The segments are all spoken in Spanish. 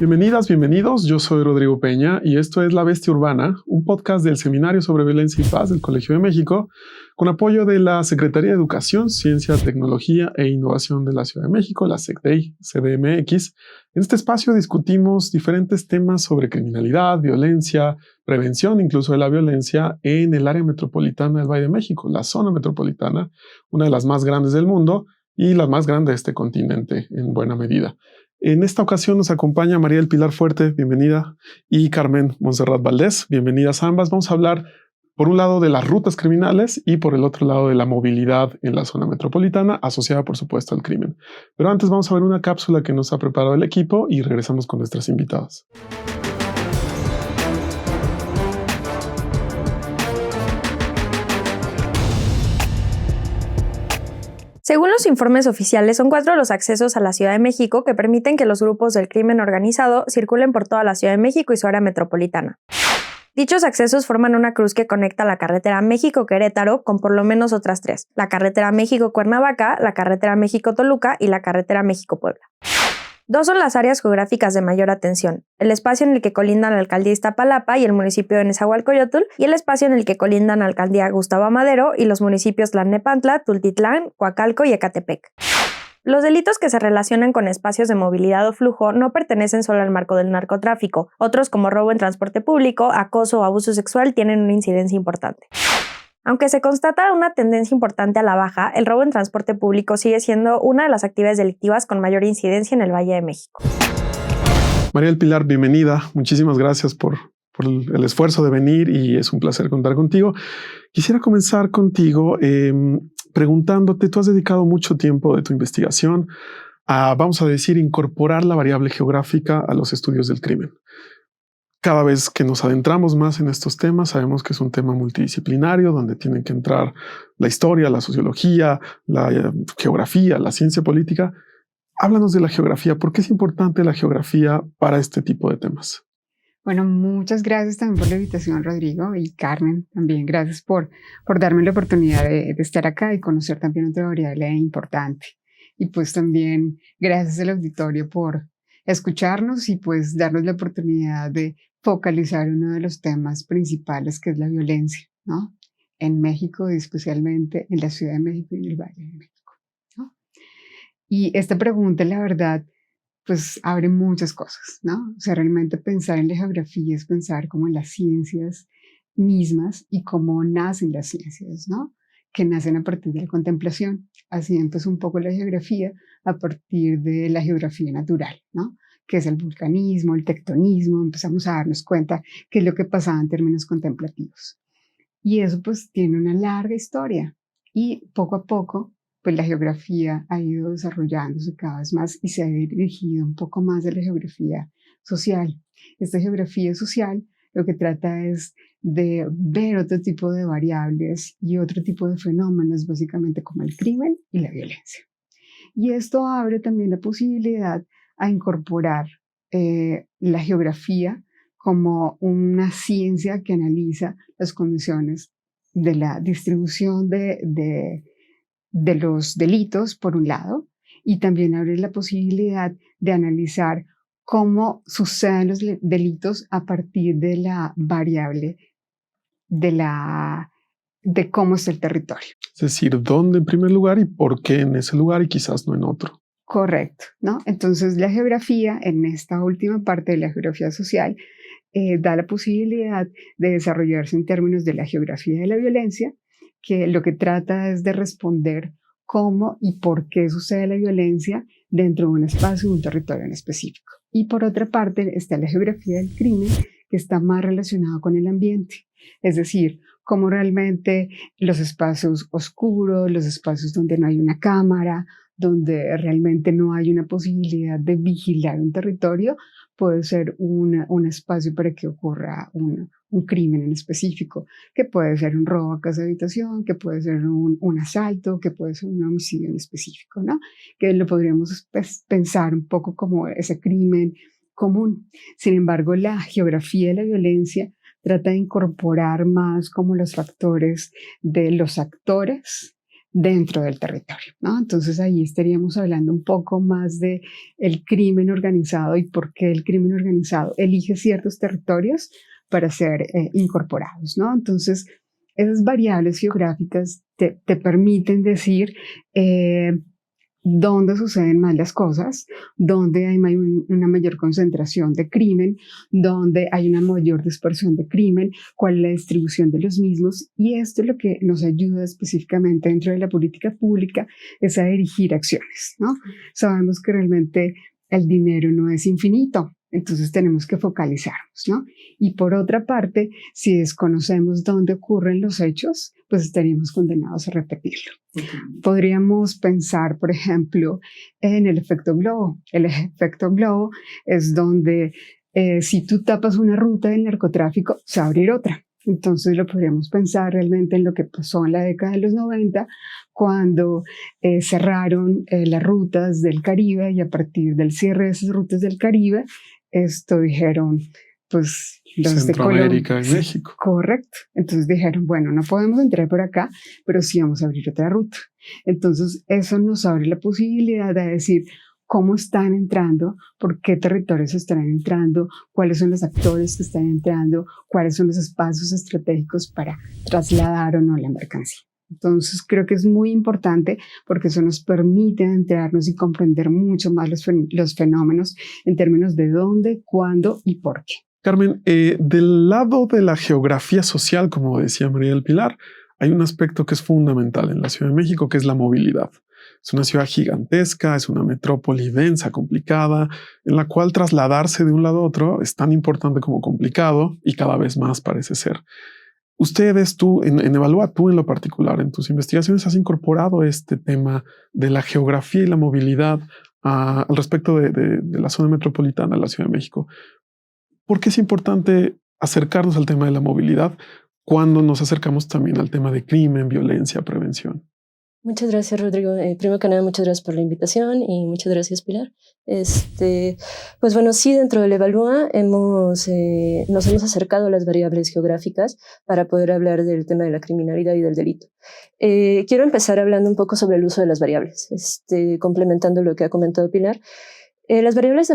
Bienvenidas, bienvenidos. Yo soy Rodrigo Peña y esto es La Bestia Urbana, un podcast del Seminario sobre Violencia y Paz del Colegio de México, con apoyo de la Secretaría de Educación, Ciencia, Tecnología e Innovación de la Ciudad de México, la SECTEI, CDMX. En este espacio discutimos diferentes temas sobre criminalidad, violencia, prevención incluso de la violencia en el área metropolitana del Valle de México, la zona metropolitana, una de las más grandes del mundo y la más grande de este continente en buena medida. En esta ocasión nos acompaña María del Pilar Fuerte, bienvenida, y Carmen Montserrat Valdés, bienvenidas ambas. Vamos a hablar por un lado de las rutas criminales y por el otro lado de la movilidad en la zona metropolitana, asociada por supuesto al crimen. Pero antes vamos a ver una cápsula que nos ha preparado el equipo y regresamos con nuestras invitadas. Según los informes oficiales, son 4 los accesos a la Ciudad de México que permiten que los grupos del crimen organizado circulen por toda la Ciudad de México y su área metropolitana. Dichos accesos forman una cruz que conecta la carretera México-Querétaro con por lo menos otras 3, la carretera México-Cuernavaca, la carretera México-Toluca y la carretera México-Puebla. 2 son las áreas geográficas de mayor atención, el espacio en el que colindan la alcaldía Iztapalapa y el municipio de Nezahualcóyotl, y el espacio en el que colindan la alcaldía Gustavo Amadero y los municipios Tlalnepantla, Tultitlán, Coacalco y Ecatepec. Los delitos que se relacionan con espacios de movilidad o flujo no pertenecen solo al marco del narcotráfico. Otros, como robo en transporte público, acoso o abuso sexual, tienen una incidencia importante. Aunque se constata una tendencia importante a la baja, el robo en transporte público sigue siendo una de las actividades delictivas con mayor incidencia en el Valle de México. María del Pilar, bienvenida. Muchísimas gracias por el esfuerzo de venir y es un placer contar contigo. Quisiera comenzar contigo preguntándote, tú has dedicado mucho tiempo de tu investigación a, vamos a decir, incorporar la variable geográfica a los estudios del crimen. Cada vez que nos adentramos más en estos temas, sabemos que es un tema multidisciplinario donde tienen que entrar la historia, la sociología, la geografía, la ciencia política. Háblanos de la geografía. ¿Por qué es importante la geografía para este tipo de temas? Bueno, muchas gracias también por la invitación, Rodrigo, y Carmen, también gracias por darme la oportunidad de estar acá y conocer también otra variable importante. Y pues también gracias al auditorio por escucharnos y pues darnos la oportunidad de focalizar uno de los temas principales, que es la violencia, ¿no? En México y especialmente en la Ciudad de México y en el Valle de México, ¿no? Y esta pregunta, la verdad, pues abre muchas cosas, ¿no? O sea, realmente pensar en la geografía es pensar como en las ciencias mismas y cómo nacen las ciencias, ¿no? Que nacen a partir de la contemplación. Así empezó un poco la geografía a partir de la geografía natural, ¿no? Que es el vulcanismo, el tectonismo, empezamos a darnos cuenta qué es lo que pasaba en términos contemplativos. Y eso pues tiene una larga historia y poco a poco pues la geografía ha ido desarrollándose cada vez más y se ha dirigido un poco más de la geografía social. Esta geografía social lo que trata es de ver otro tipo de variables y otro tipo de fenómenos, básicamente como el crimen y la violencia. Y esto abre también la posibilidad a incorporar la geografía como una ciencia que analiza las condiciones de la distribución de los delitos, por un lado, y también abre la posibilidad de analizar cómo suceden los delitos a partir de la variable de cómo es el territorio. Es decir, ¿dónde en primer lugar y por qué en ese lugar y quizás no en otro? Correcto, ¿no? Entonces la geografía, en esta última parte de la geografía social, da la posibilidad de desarrollarse en términos de la geografía de la violencia, que lo que trata es de responder cómo y por qué sucede la violencia dentro de un espacio, de un territorio en específico. Y por otra parte está la geografía del crimen, que está más relacionado con el ambiente, es decir, cómo realmente los espacios oscuros, los espacios donde no hay una cámara, donde realmente no hay una posibilidad de vigilar un territorio, puede ser un espacio para que ocurra un crimen en específico, que puede ser un robo a casa de habitación, que puede ser un asalto, que puede ser un homicidio en específico, ¿no? Que lo podríamos pensar un poco como ese crimen común. Sin embargo, la geografía de la violencia trata de incorporar más como los factores de los actores, dentro del territorio, ¿no? Entonces ahí estaríamos hablando un poco más de el crimen organizado y por qué el crimen organizado elige ciertos territorios para ser incorporados, ¿no? Entonces esas variables geográficas te permiten decir dónde suceden más las cosas, dónde hay una mayor concentración de crimen, dónde hay una mayor dispersión de crimen, cuál es la distribución de los mismos, y esto es lo que nos ayuda específicamente dentro de la política pública, es a dirigir acciones, ¿no? Sabemos que realmente el dinero no es infinito, entonces tenemos que focalizarnos, ¿no? Y por otra parte, si desconocemos dónde ocurren los hechos, pues estaríamos condenados a repetirlo. Podríamos pensar, por ejemplo, en el efecto globo. El efecto globo es donde si tú tapas una ruta del narcotráfico, se va a abrir otra. Entonces lo podríamos pensar realmente en lo que pasó en la década de los 90, cuando cerraron las rutas del Caribe, y a partir del cierre de esas rutas del Caribe, esto dijeron, pues los Centroamérica de Colombia, y México. Correcto. Entonces dijeron, bueno, no podemos entrar por acá, pero sí vamos a abrir otra ruta. Entonces eso nos abre la posibilidad de decir cómo están entrando, por qué territorios están entrando, cuáles son los actores que están entrando, cuáles son los espacios estratégicos para trasladar o no la mercancía. Entonces creo que es muy importante porque eso nos permite enterarnos y comprender mucho más los fenómenos en términos de dónde, cuándo y por qué. Carmen, del lado de la geografía social, como decía María del Pilar, hay un aspecto que es fundamental en la Ciudad de México, que es la movilidad. Es una ciudad gigantesca, es una metrópoli densa, complicada, en la cual trasladarse de un lado a otro es tan importante como complicado y cada vez más parece ser. Ustedes, tú, en Evalúa, tú en lo particular, en tus investigaciones has incorporado este tema de la geografía y la movilidad al respecto de la zona metropolitana de la Ciudad de México. ¿Por qué es importante acercarnos al tema de la movilidad cuando nos acercamos también al tema de crimen, violencia, prevención? Muchas gracias, Rodrigo. Primero que nada, muchas gracias por la invitación y muchas gracias, Pilar. Pues bueno, sí, dentro del Evalúa nos hemos acercado a las variables geográficas para poder hablar del tema de la criminalidad y del delito. Quiero empezar hablando un poco sobre el uso de las variables, complementando lo que ha comentado Pilar. Las variables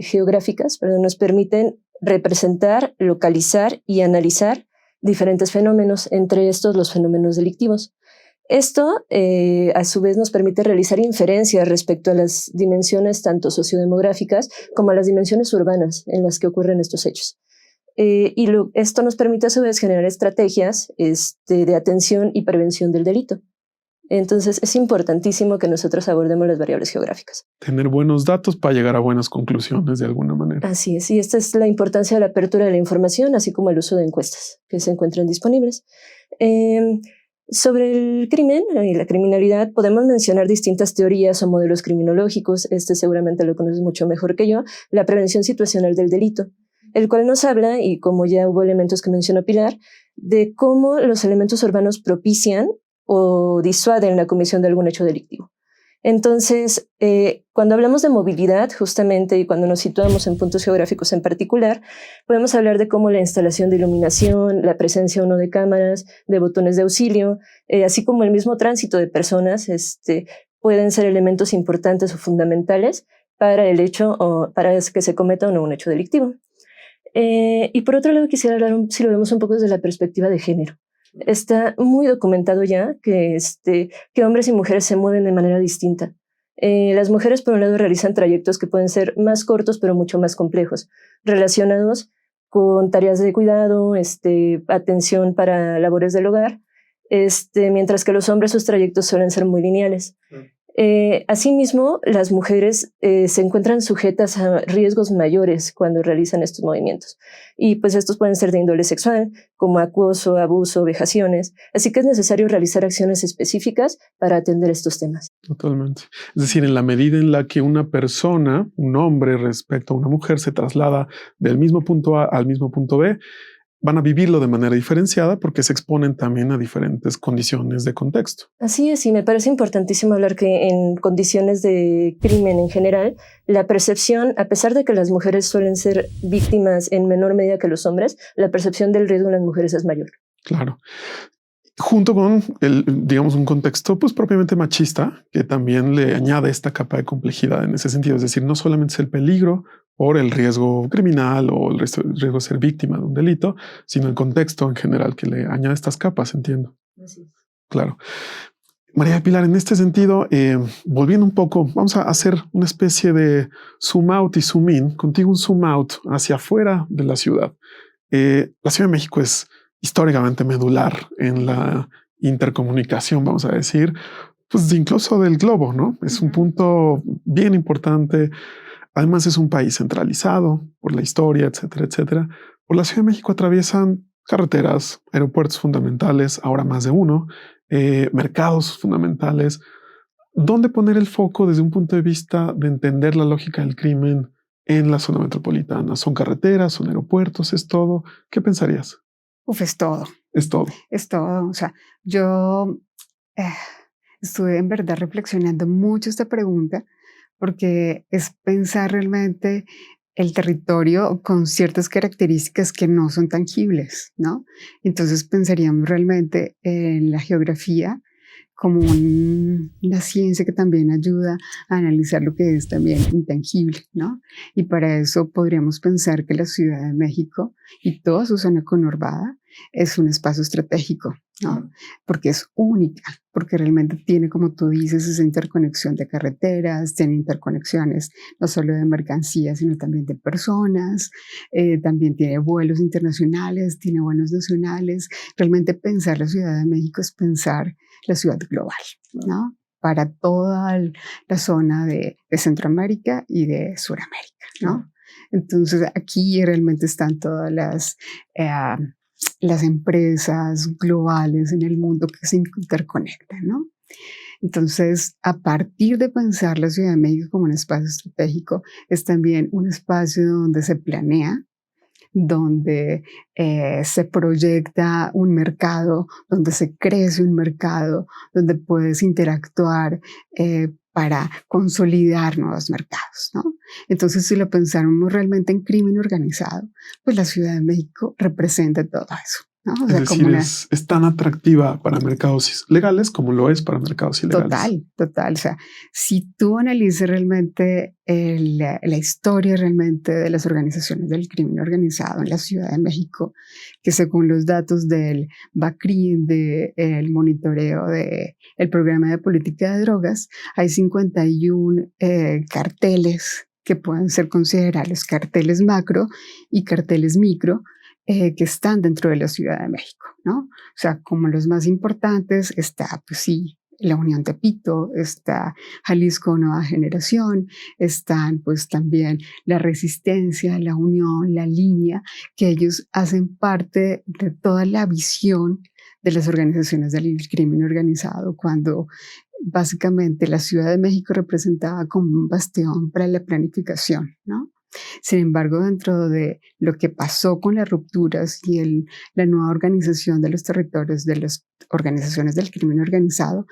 geográficas, nos permiten representar, localizar y analizar diferentes fenómenos, entre estos los fenómenos delictivos. Esto, a su vez, nos permite realizar inferencias respecto a las dimensiones tanto sociodemográficas como a las dimensiones urbanas en las que ocurren estos hechos. Esto nos permite, a su vez, generar estrategias de atención y prevención del delito. Entonces, es importantísimo que nosotros abordemos las variables geográficas. Tener buenos datos para llegar a buenas conclusiones de alguna manera. Así es, y esta es la importancia de la apertura de la información, así como el uso de encuestas que se encuentran disponibles. Sobre el crimen y la criminalidad podemos mencionar distintas teorías o modelos criminológicos. Seguramente lo conoces mucho mejor que yo, la prevención situacional del delito, el cual nos habla, y como ya hubo elementos que mencionó Pilar, de cómo los elementos urbanos propician o disuaden la comisión de algún hecho delictivo. Entonces, cuando hablamos de movilidad, justamente, y cuando nos situamos en puntos geográficos en particular, podemos hablar de cómo la instalación de iluminación, la presencia o no de cámaras, de botones de auxilio, así como el mismo tránsito de personas, pueden ser elementos importantes o fundamentales para el hecho o para que se cometa o no un hecho delictivo. Y por otro lado, quisiera hablar, si lo vemos un poco desde la perspectiva de género. Está muy documentado ya que hombres y mujeres se mueven de manera distinta. Las mujeres, por un lado, realizan trayectos que pueden ser más cortos, pero mucho más complejos, relacionados con tareas de cuidado, atención para labores del hogar, mientras que los hombres sus trayectos suelen ser muy lineales. Asimismo, las mujeres se encuentran sujetas a riesgos mayores cuando realizan estos movimientos. Y pues estos pueden ser de índole sexual, como acoso, abuso, vejaciones. Así que es necesario realizar acciones específicas para atender estos temas. Totalmente. Es decir, en la medida en la que una persona, un hombre respecto a una mujer, se traslada del mismo punto A al mismo punto B, van a vivirlo de manera diferenciada porque se exponen también a diferentes condiciones de contexto. Así es, y me parece importantísimo hablar que en condiciones de crimen en general, la percepción, a pesar de que las mujeres suelen ser víctimas en menor medida que los hombres, la percepción del riesgo en las mujeres es mayor. Claro. junto con digamos, un contexto pues propiamente machista que también le añade esta capa de complejidad en ese sentido. Es decir, no solamente es el peligro por el riesgo criminal o el riesgo de ser víctima de un delito, sino el contexto en general que le añade estas capas, entiendo. Sí. Claro. María Pilar, en este sentido, volviendo un poco, vamos a hacer una especie de zoom out y zoom in, contigo un zoom out hacia afuera de la ciudad. La Ciudad de México es históricamente medular en la intercomunicación, vamos a decir, pues incluso del globo, ¿no? Es un punto bien importante. Además es un país centralizado por la historia, etcétera, etcétera. Por la Ciudad de México atraviesan carreteras, aeropuertos fundamentales, ahora más de uno, mercados fundamentales. ¿Dónde poner el foco desde un punto de vista de entender la lógica del crimen en la zona metropolitana? ¿Son carreteras, son aeropuertos, es todo? ¿Qué pensarías? Es todo. Es todo. Es todo. O sea, yo estuve en verdad reflexionando mucho esta pregunta porque es pensar realmente el territorio con ciertas características que no son tangibles, ¿no? Entonces pensaríamos realmente en la geografía como una ciencia que también ayuda a analizar lo que es también intangible, ¿no? Y para eso podríamos pensar que la Ciudad de México y toda su zona conurbada es un espacio estratégico, ¿no? Porque es única, porque realmente tiene, como tú dices, esa interconexión de carreteras, tiene interconexiones no solo de mercancías, sino también de personas, también tiene vuelos internacionales, tiene vuelos nacionales. Realmente pensar la Ciudad de México es pensar la ciudad global, ¿no? Para toda la zona de Centroamérica y de Suramérica, ¿no? Entonces aquí realmente están todas las empresas globales en el mundo que se interconectan, ¿no? Entonces, a partir de pensar la Ciudad de México como un espacio estratégico, es también un espacio donde se planea, donde se proyecta un mercado, donde se crece un mercado, donde puedes interactuar para consolidar nuevos mercados, ¿no? Entonces, si lo pensáramos realmente en crimen organizado, pues la Ciudad de México representa todo eso, ¿no? O sea, es decir, es tan atractiva para mercados legales como lo es para mercados ilegales. Total. O sea, si tú analizas realmente la historia realmente de las organizaciones del crimen organizado en la Ciudad de México, que según los datos del BACRIM, del monitoreo del programa de política de drogas, hay 51 carteles que pueden ser considerados carteles macro y carteles micro, que están dentro de la Ciudad de México, ¿no? O sea, como los más importantes está, pues sí, la Unión Tepito, está Jalisco Nueva Generación, están pues también la Resistencia, la Unión, la Línea, que ellos hacen parte de toda la visión de las organizaciones del crimen organizado, cuando básicamente la Ciudad de México representaba como un bastión para la planificación, ¿no? Sin embargo, dentro de lo que pasó con las rupturas y la nueva organización de los territorios de las organizaciones del crimen organizado,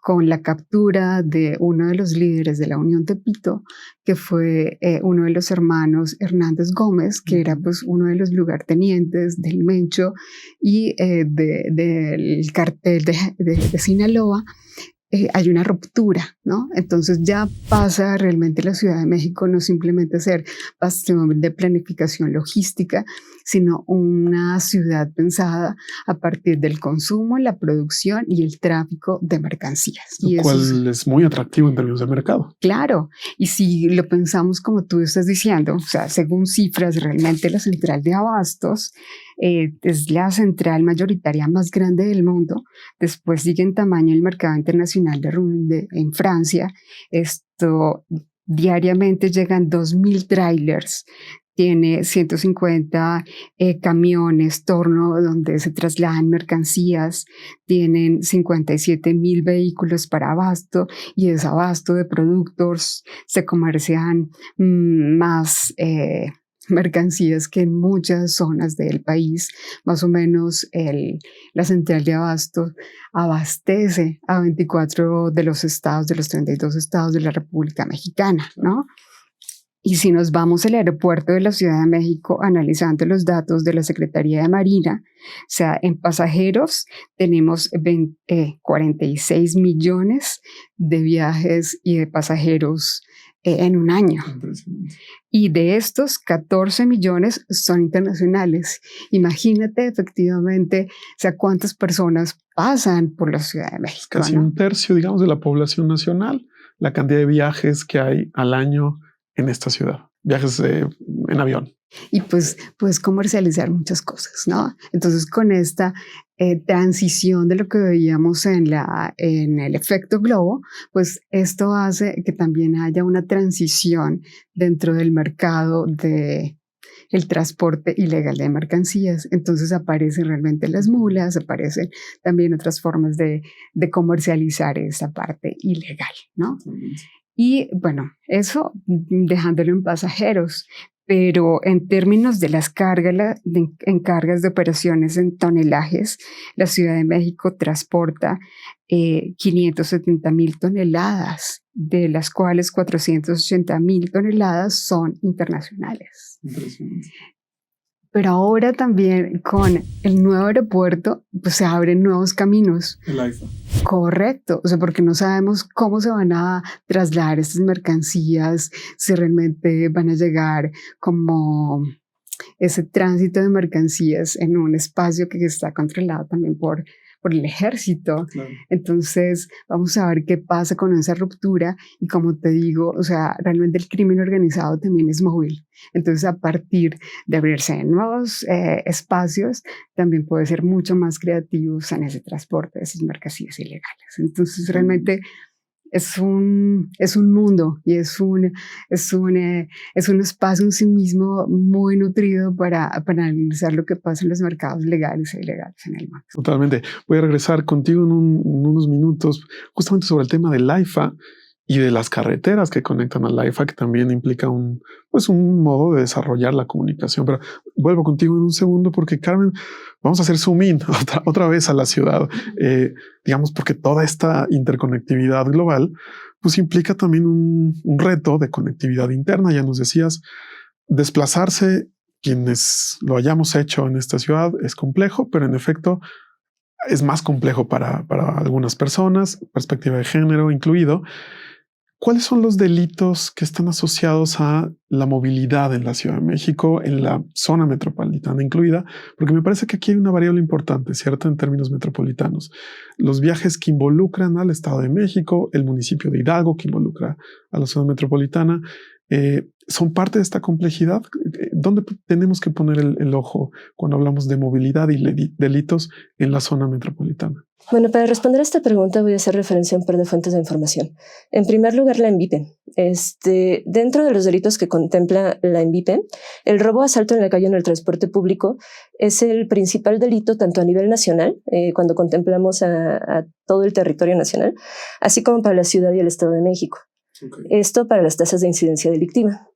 con la captura de uno de los líderes de la Unión Tepito, que fue uno de los hermanos Hernández Gómez, que era pues uno de los lugartenientes del Mencho y del cartel de Sinaloa. Hay una ruptura, ¿no? Entonces ya pasa realmente la Ciudad de México no simplemente a ser bastión de planificación logística, sino una ciudad pensada a partir del consumo, la producción y el tráfico de mercancías. Lo cual es muy atractivo en términos de mercado. Claro, y si lo pensamos como tú estás diciendo, o sea, según cifras, realmente la central de abastos es la central mayoritaria más grande del mundo. Después sigue en tamaño el mercado internacional en Francia. Esto diariamente llegan 2.000 trailers. Tiene 150 camiones torno donde se trasladan mercancías, tienen 57.000 vehículos para abasto y desabasto de productos, se comercian más mercancías que en muchas zonas del país. Más o menos la central de abasto abastece a 24 de los estados, de los 32 estados de la República Mexicana, ¿no? Y si nos vamos al aeropuerto de la Ciudad de México, analizando los datos de la Secretaría de Marina, o sea, en pasajeros tenemos 46 millones de viajes y de pasajeros en un año. Y de estos, 14 millones son internacionales. Imagínate efectivamente, o sea, cuántas personas pasan por la Ciudad de México. Casi un tercio, digamos, de la población nacional, la cantidad de viajes que hay al año en esta ciudad, viajes en avión. Y pues puedes comercializar muchas cosas, ¿no? Entonces con esta transición de lo que veíamos en el efecto globo, pues esto hace que también haya una transición dentro del mercado de el transporte ilegal de mercancías. Entonces aparecen realmente las mulas, aparecen también otras formas de comercializar esa parte ilegal, ¿no? Y bueno, eso dejándolo en pasajeros, pero en términos de las cargas, en cargas de operaciones en tonelajes, la Ciudad de México transporta 570,000 toneladas, de las cuales 480,000 toneladas son internacionales. Pero ahora también con el nuevo aeropuerto, pues se abren nuevos caminos. El AIFA. Correcto, o sea, porque no sabemos cómo se van a trasladar estas mercancías, si realmente van a llegar como ese tránsito de mercancías en un espacio que está controlado también por el ejército. Claro. Entonces vamos a ver qué pasa con esa ruptura y como te digo, o sea, realmente el crimen organizado también es móvil. Entonces a partir de abrirse nuevos espacios, también puede ser mucho más creativos en ese transporte de esas mercancías ilegales. Entonces realmente es un mundo y es un espacio en sí mismo muy nutrido para analizar lo que pasa en los mercados legales e ilegales en el mundo. Totalmente. Voy a regresar contigo en unos minutos justamente sobre el tema del AIFA y de las carreteras que conectan al AIFA, que también implica un modo de desarrollar la comunicación. Pero vuelvo contigo en un segundo porque, Carmen, vamos a hacer zoom in otra vez a la ciudad, digamos, porque toda esta interconectividad global pues implica también un reto de conectividad interna. Ya nos decías, desplazarse, quienes lo hayamos hecho en esta ciudad, es complejo, pero en efecto es más complejo para algunas personas, perspectiva de género incluido. ¿Cuáles son los delitos que están asociados a la movilidad en la Ciudad de México, en la zona metropolitana incluida? Porque me parece que aquí hay una variable importante, ¿cierto? En términos metropolitanos. Los viajes que involucran al Estado de México, el municipio de Hidalgo que involucra a la zona metropolitana, son parte de esta complejidad. ¿Dónde tenemos que poner el ojo cuando hablamos de movilidad y delitos en la zona metropolitana? Bueno, para responder a esta pregunta voy a hacer referencia a un par de fuentes de información. En primer lugar, la ENVIPE. Dentro de los delitos que contempla la ENVIPE, el robo asalto en la calle en el transporte público es el principal delito tanto a nivel nacional, cuando contemplamos a todo el territorio nacional, así como para la Ciudad y el Estado de México. Okay. Esto para las tasas de incidencia delictiva.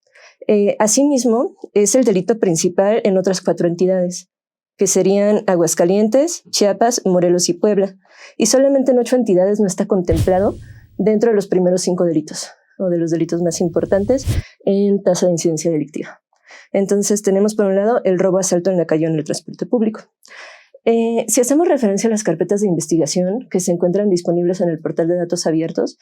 Asimismo, es el delito principal en otras 4 entidades, que serían Aguascalientes, Chiapas, Morelos y Puebla. Y solamente en 8 entidades no está contemplado dentro de los primeros 5 delitos, o de los delitos más importantes en tasa de incidencia delictiva. Entonces tenemos por un lado el robo asalto en la calle o en el transporte público. Si hacemos referencia a las carpetas de investigación que se encuentran disponibles en el portal de datos abiertos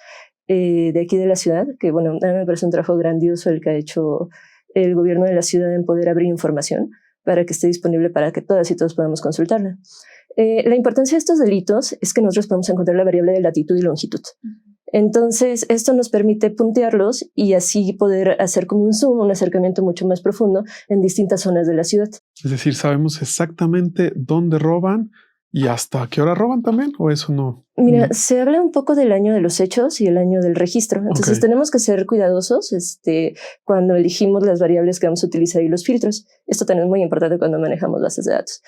de aquí de la ciudad, que bueno, a mí me parece un trabajo grandioso el que ha hecho el gobierno de la ciudad en poder abrir información para que esté disponible para que todas y todos podamos consultarla. La importancia de estos delitos es que nosotros podemos encontrar la variable de latitud y longitud. Entonces, esto nos permite puntearlos y así poder hacer como un zoom, un acercamiento mucho más profundo en distintas zonas de la ciudad. Es decir, sabemos exactamente dónde roban y hasta qué hora roban también, ¿o eso no? Mira, se habla un poco del año de los hechos y el año del registro. Entonces tenemos que ser cuidadosos cuando elegimos las variables que vamos a utilizar y los filtros. Esto también es muy importante cuando manejamos bases de datos.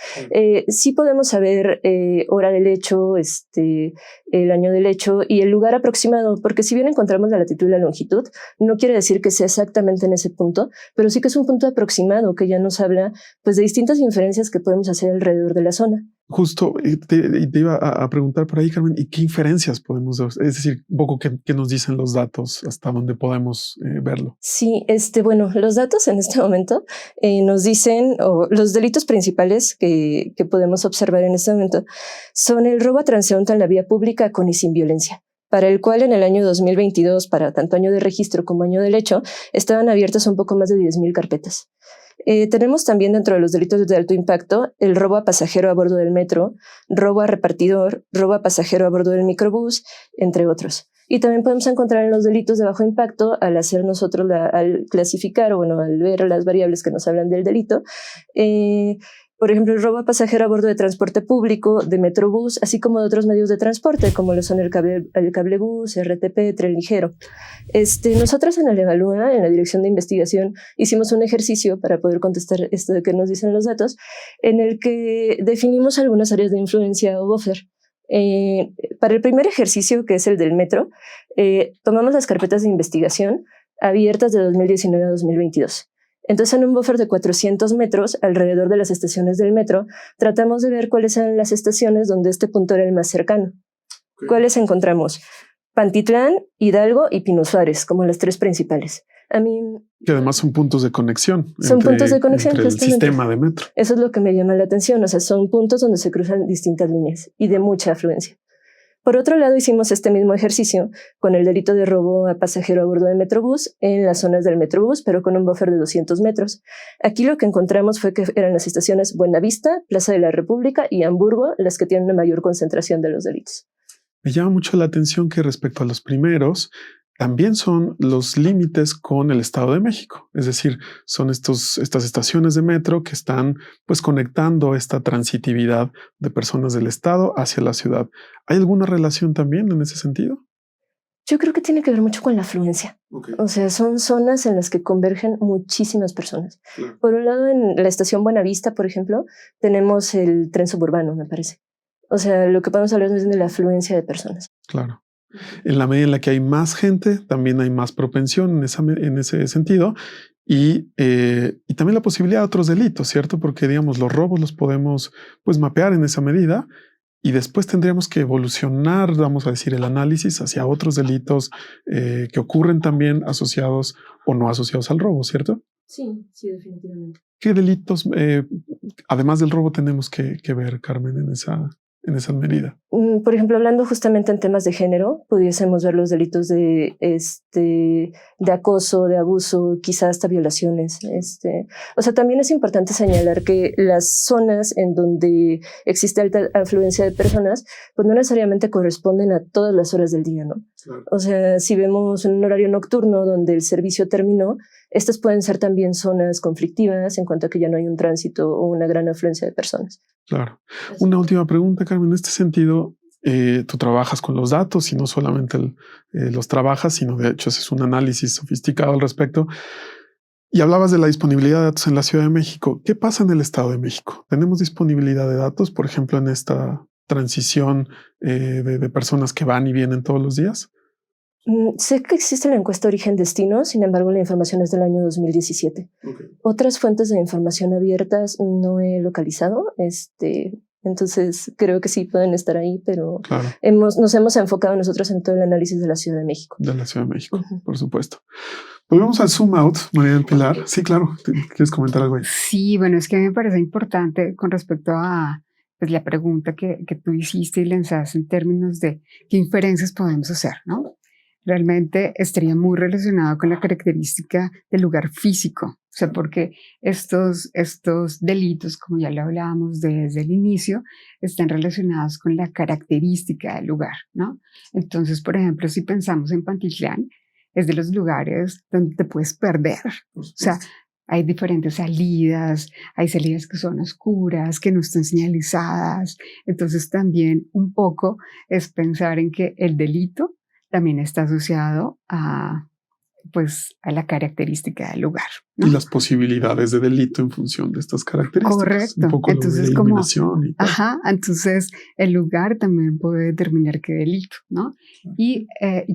Sí podemos saber hora del hecho, el año del hecho y el lugar aproximado, porque si bien encontramos la latitud y la longitud, no quiere decir que sea exactamente en ese punto, pero sí que es un punto aproximado que ya nos habla pues, de distintas inferencias que podemos hacer alrededor de la zona. Justo te iba a preguntar por ahí, Carmen, ¿y qué inferencias podemos dar? Es decir, un poco qué nos dicen los datos, hasta dónde podemos verlo. Sí, bueno, los datos en este momento nos dicen, o los delitos principales que podemos observar en este momento son el robo a transeúnte en la vía pública con y sin violencia, para el cual en el año 2022, para tanto año de registro como año del hecho, estaban abiertas un poco más de 10,000 carpetas. Tenemos también dentro de los delitos de alto impacto el robo a pasajero a bordo del metro, robo a repartidor, robo a pasajero a bordo del microbús, entre otros. Y también podemos encontrar en los delitos de bajo impacto, al hacer nosotros, al clasificar o bueno, al ver las variables que nos hablan del delito, por ejemplo, el robo a pasajero a bordo de transporte público, de metrobús, así como de otros medios de transporte, como lo son el cablebús, RTP, tren ligero. Nosotros en el Evalúa, en la Dirección de Investigación, hicimos un ejercicio para poder contestar esto de que nos dicen los datos, en el que definimos algunas áreas de influencia o buffer. Para el primer ejercicio, que es el del metro, tomamos las carpetas de investigación abiertas de 2019 a 2022. Entonces, en un buffer de 400 metros alrededor de las estaciones del metro, tratamos de ver cuáles eran las estaciones donde este punto era el más cercano. Okay. ¿Cuáles encontramos? Pantitlán, Hidalgo y Pino Suárez, como las tres principales. Que además son puntos de conexión. Son puntos de conexión entre el sistema de metro. Eso es lo que me llama la atención. O sea, son puntos donde se cruzan distintas líneas y de mucha afluencia. Por otro lado, hicimos este mismo ejercicio con el delito de robo a pasajero a bordo de metrobús en las zonas del metrobús, pero con un buffer de 200 metros. Aquí lo que encontramos fue que eran las estaciones Buenavista, Plaza de la República y Hamburgo las que tienen una mayor concentración de los delitos. Me llama mucho la atención que respecto a los primeros, también son los límites con el Estado de México. Es decir, son estas estaciones de metro que están pues conectando esta transitividad de personas del Estado hacia la ciudad. ¿Hay alguna relación también en ese sentido? Yo creo que tiene que ver mucho con la afluencia. Okay. O sea, son zonas en las que convergen muchísimas personas. Claro. Por un lado, en la estación Buenavista, por ejemplo, tenemos el tren suburbano, me parece. O sea, lo que podemos hablar es de la afluencia de personas. Claro. En la medida en la que hay más gente, también hay más propensión en ese sentido y también la posibilidad de otros delitos, ¿cierto? Porque, digamos, los robos los podemos pues mapear en esa medida y después tendríamos que evolucionar, vamos a decir, el análisis hacia otros delitos que ocurren también asociados o no asociados al robo, ¿cierto? Sí, definitivamente. ¿Qué delitos, además del robo, tenemos que ver, Carmen, en esa medida? Por ejemplo, hablando justamente en temas de género, pudiésemos ver los delitos de acoso, de abuso, quizás hasta violaciones. O sea, también es importante señalar que las zonas en donde existe alta afluencia de personas, pues no necesariamente corresponden a todas las horas del día, ¿no? Claro. O sea, si vemos un horario nocturno donde el servicio terminó, estas pueden ser también zonas conflictivas en cuanto a que ya no hay un tránsito o una gran afluencia de personas. Claro. Una última pregunta, Carmen. En este sentido, tú trabajas con los datos y no solamente los trabajas, sino de hecho es un análisis sofisticado al respecto. Y hablabas de la disponibilidad de datos en la Ciudad de México. ¿Qué pasa en el Estado de México? ¿Tenemos disponibilidad de datos, por ejemplo, en esta transición de personas que van y vienen todos los días? Sé que existe la encuesta Origen-Destino, sin embargo la información es del año 2017. Okay. Otras fuentes de información abiertas no he localizado, entonces creo que sí pueden estar ahí, pero claro. Nos hemos enfocado nosotros en todo el análisis de la Ciudad de México. De la Ciudad de México, por supuesto. Volvemos al zoom out, María del Pilar. Sí, claro, ¿quieres comentar algo ahí? Sí, bueno, es que me parece importante con respecto a pues, la pregunta que tú hiciste y lanzaste en términos de qué inferencias podemos hacer, ¿no? Realmente estaría muy relacionado con la característica del lugar físico, o sea, porque estos delitos, como ya lo hablábamos desde el inicio, están relacionados con la característica del lugar, ¿no? Entonces, por ejemplo, si pensamos en Pantitlán, es de los lugares donde te puedes perder, o sea, hay diferentes salidas, hay salidas que son oscuras, que no están señalizadas, entonces también un poco es pensar en que el delito también está asociado a la característica del lugar, ¿no? Y las posibilidades de delito en función de estas características. Correcto. Un poco entonces, de iluminación y tal. Entonces el lugar también puede determinar qué delito, ¿no? Y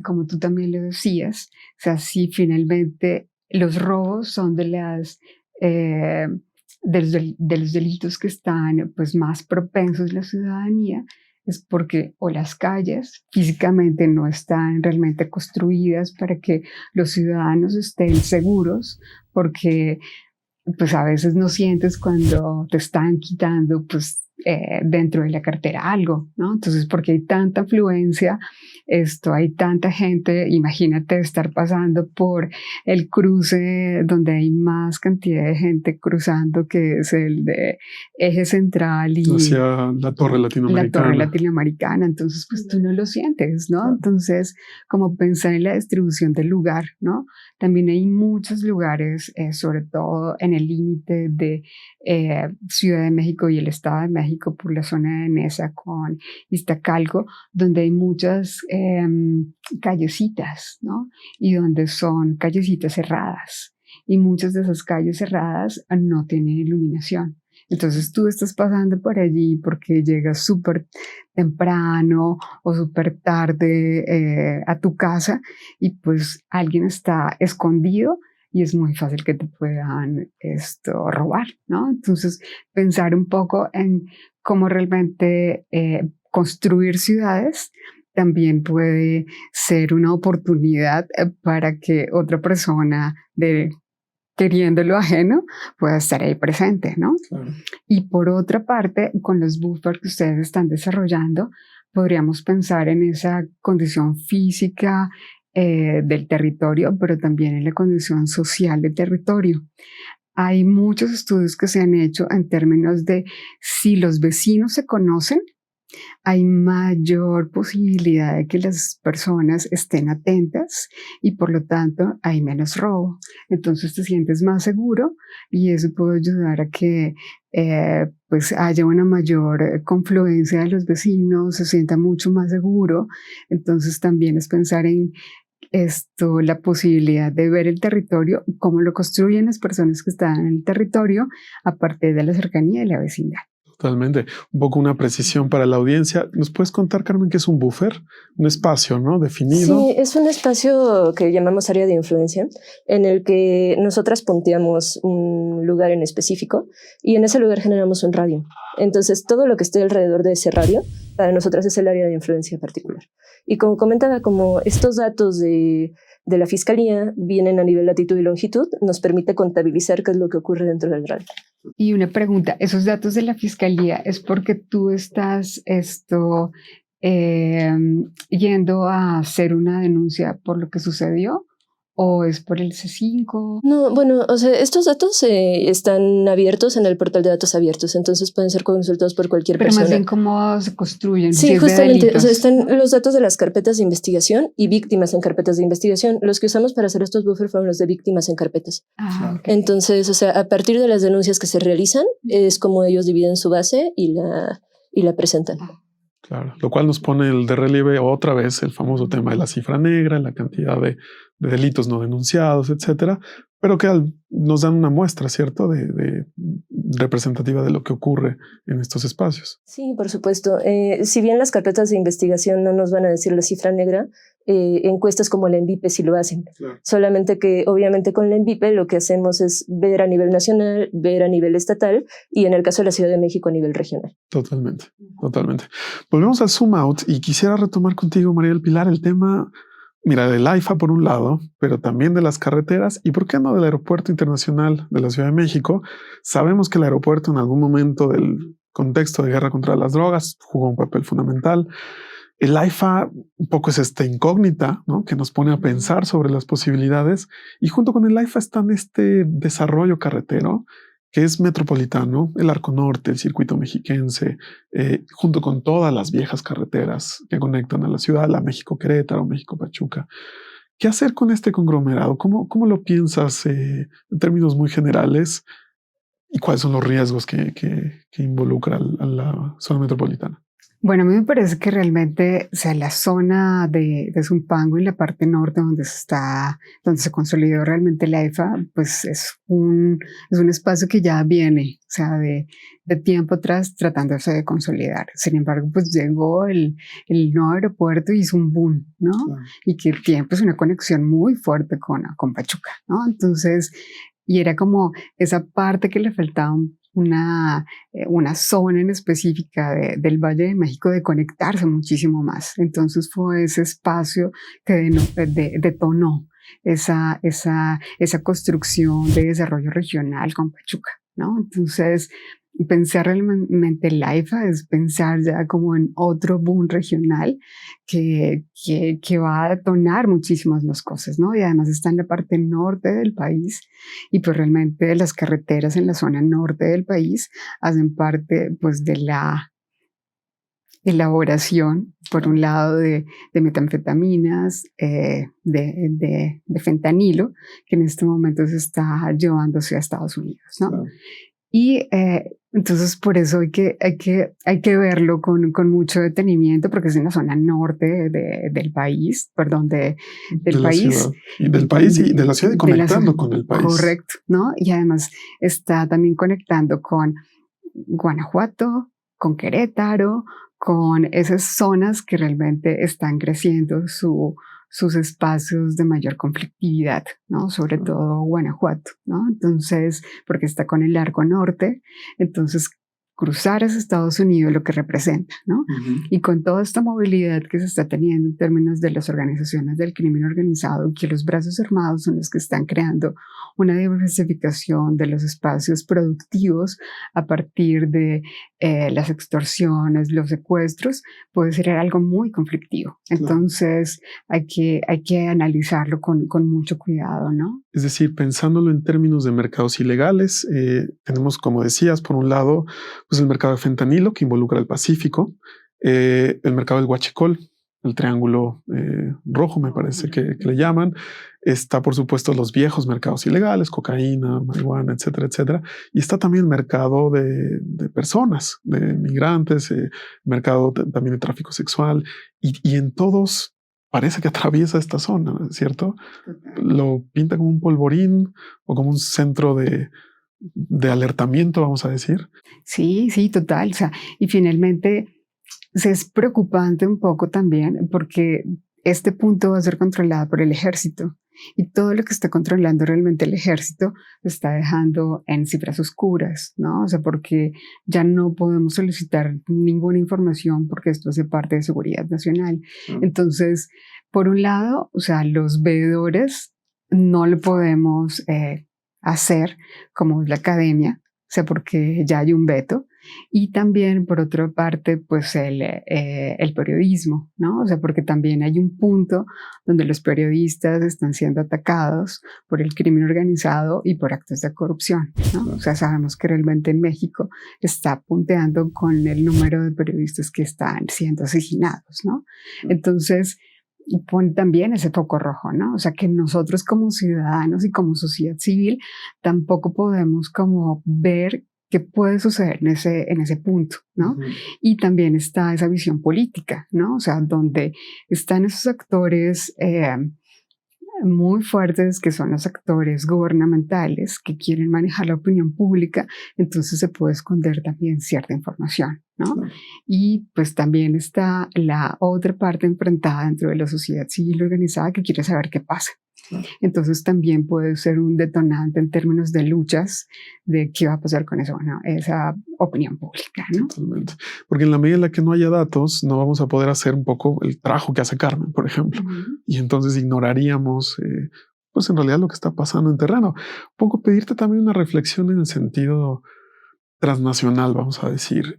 como tú también lo decías, o sea, si finalmente los robos son de las de los delitos que están pues más propensos a la ciudadanía es porque o las calles físicamente no están realmente construidas para que los ciudadanos estén seguros, porque pues a veces no sientes cuando te están quitando pues dentro de la cartera algo, ¿no? Entonces, porque hay tanta afluencia, hay tanta gente, imagínate estar pasando por el cruce donde hay más cantidad de gente cruzando, que es el de Eje Central y hacia la Torre Latinoamericana. La Torre Latinoamericana, entonces pues tú no lo sientes, ¿no? Entonces, como pensar en la distribución del lugar, ¿no? También hay muchos lugares, sobre todo en el límite de Ciudad de México y el Estado de México, por la zona de Neza con Iztacalco, donde hay muchas callecitas, ¿no? Y donde son callecitas cerradas. Y muchas de esas calles cerradas no tienen iluminación. Entonces tú estás pasando por allí porque llegas súper temprano o súper tarde a tu casa y pues alguien está escondido y es muy fácil que te puedan robar, ¿no? Entonces pensar un poco en cómo realmente construir ciudades también puede ser una oportunidad para que otra persona queriendo lo ajeno, pueda estar ahí presente, ¿no? Claro. Y por otra parte, con los buffers que ustedes están desarrollando, podríamos pensar en esa condición física del territorio, pero también en la condición social del territorio. Hay muchos estudios que se han hecho en términos de si los vecinos se conocen, hay mayor posibilidad de que las personas estén atentas y por lo tanto hay menos robo. Entonces te sientes más seguro y eso puede ayudar a que pues haya una mayor confluencia de los vecinos, se sienta mucho más seguro. Entonces también es pensar en la posibilidad de ver el territorio, cómo lo construyen las personas que están en el territorio a partir de la cercanía de la vecindad. Totalmente. Un poco una precisión para la audiencia. ¿Nos puedes contar, Carmen, qué es un buffer? Un espacio, ¿no? Definido. Sí, es un espacio que llamamos área de influencia, en el que nosotras punteamos un lugar en específico y en ese lugar generamos un radio. Entonces, todo lo que esté alrededor de ese radio, para nosotras es el área de influencia particular. Y como comentaba, como estos datos de la Fiscalía vienen a nivel latitud y longitud, nos permite contabilizar qué es lo que ocurre dentro del radio. Y una pregunta, ¿esos datos de la Fiscalía es porque tú estás yendo a hacer una denuncia por lo que sucedió? ¿O es por el C5? No, bueno, o sea, estos datos están abiertos en el portal de datos abiertos, entonces pueden ser consultados por cualquier persona. Pero más bien cómo se construyen. Sí, si justamente, o sea, están los datos de las carpetas de investigación y víctimas en carpetas de investigación. Los que usamos para hacer estos buffers fueron los de víctimas en carpetas. Ah, okay. Entonces, o sea, a partir de las denuncias que se realizan, es como ellos dividen su base y la presentan. Claro, lo cual nos pone de relieve otra vez el famoso tema de la cifra negra, la cantidad de delitos no denunciados, etcétera, pero que nos dan una muestra, ¿cierto?, de representativa de lo que ocurre en estos espacios. Sí, por supuesto. Si bien las carpetas de investigación no nos van a decir la cifra negra, encuestas como la ENVIPE sí lo hacen. Claro. Solamente que obviamente con la ENVIPE lo que hacemos es ver a nivel nacional, ver a nivel estatal y en el caso de la Ciudad de México a nivel regional. Totalmente, totalmente. Volvemos al zoom out y quisiera retomar contigo, María del Pilar, el tema, mira, del AIFA por un lado, pero también de las carreteras y por qué no del Aeropuerto Internacional de la Ciudad de México. Sabemos que el aeropuerto en algún momento del contexto de guerra contra las drogas jugó un papel fundamental. El AIFA un poco es esta incógnita, ¿no?, que nos pone a pensar sobre las posibilidades y junto con el AIFA está en este desarrollo carretero que es metropolitano, el Arco Norte, el circuito mexiquense, junto con todas las viejas carreteras que conectan a la ciudad, la México-Querétaro, México-Pachuca. ¿Qué hacer con este conglomerado? ¿Cómo lo piensas en términos muy generales? ¿Y cuáles son los riesgos que involucra a la zona metropolitana? Bueno, a mí me parece que realmente, o sea, la zona de Zumpango y la parte norte donde se consolidó realmente la AIFA, pues es un espacio que ya viene, o sea, de tiempo atrás tratándose de consolidar. Sin embargo, pues llegó el nuevo aeropuerto y hizo un boom, ¿no? Claro. Y que el tiempo es una conexión muy fuerte con Pachuca, ¿no? Entonces, Y era como esa parte que le faltaba una zona en específica del Valle de México de conectarse muchísimo más. Entonces fue ese espacio que detonó esa construcción de desarrollo regional con Pachuca, ¿no? Entonces, pensar realmente el AIFA es pensar ya como en otro boom regional que va a detonar muchísimas más cosas, ¿no? Y además está en la parte norte del país y pues realmente las carreteras en la zona norte del país hacen parte pues de la elaboración, por un lado, de metanfetaminas, de fentanilo, que en este momento se está llevándose a Estados Unidos, ¿no? Claro. Y entonces por eso hay que verlo con mucho detenimiento, porque es en la zona norte del país, perdón, del país. Y del país y de la ciudad y conectando con el país. Correcto, ¿no? Y además está también conectando con Guanajuato, con Querétaro, con esas zonas que realmente están creciendo sus espacios de mayor conflictividad, ¿no? Sobre todo Guanajuato, ¿no? Entonces, porque está con el arco norte, entonces cruzar hacia Estados Unidos lo que representa, ¿no? Uh-huh. Y con toda esta movilidad que se está teniendo en términos de las organizaciones del crimen organizado, que los brazos armados son los que están creando una diversificación de los espacios productivos a partir de las extorsiones, los secuestros, puede ser algo muy conflictivo. Entonces hay que analizarlo con mucho cuidado, ¿no? Es decir, pensándolo en términos de mercados ilegales, tenemos, como decías, por un lado, pues el mercado de fentanilo que involucra el Pacífico, el mercado del huachicol, el triángulo rojo me parece que le llaman. Está, por supuesto, los viejos mercados ilegales, cocaína, marihuana, etcétera, etcétera. Y está también el mercado de personas, de migrantes, mercado también de tráfico sexual. Y en todos parece que atraviesa esta zona, ¿cierto? Lo pinta como un polvorín o como un centro de alertamiento, vamos a decir. Sí, total. O sea, y finalmente es preocupante un poco también porque este punto va a ser controlado por el ejército y todo lo que está controlando realmente el ejército lo está dejando en cifras oscuras, ¿no? O sea, porque ya no podemos solicitar ninguna información porque esto hace parte de seguridad nacional. Entonces, por un lado, o sea, los veedores no lo podemos hacer como es la academia, o sea, porque ya hay un veto. Y también, por otra parte, pues el periodismo, ¿no? O sea, porque también hay un punto donde los periodistas están siendo atacados por el crimen organizado y por actos de corrupción, ¿no? O sea, sabemos que realmente en México está punteando con el número de periodistas que están siendo asesinados, ¿no? Entonces, pone también ese foco rojo, ¿no? O sea, que nosotros como ciudadanos y como sociedad civil tampoco podemos como ver qué puede suceder en ese punto, ¿no? Uh-huh. Y también está esa visión política, ¿no? O sea, donde están esos actores muy fuertes que son los actores gubernamentales que quieren manejar la opinión pública, entonces se puede esconder también cierta información, ¿no? Uh-huh. Y pues también está la otra parte enfrentada dentro de la sociedad civil organizada que quiere saber qué pasa. Entonces también puede ser un detonante en términos de luchas de qué va a pasar con eso, ¿no? Esa opinión pública, ¿no? Totalmente. Porque en la medida en la que no haya datos, no vamos a poder hacer un poco el trabajo que hace Carmen, por ejemplo. Uh-huh. Y entonces ignoraríamos, pues en realidad lo que está pasando en terreno. Un poco pedirte también una reflexión en el sentido transnacional, vamos a decir.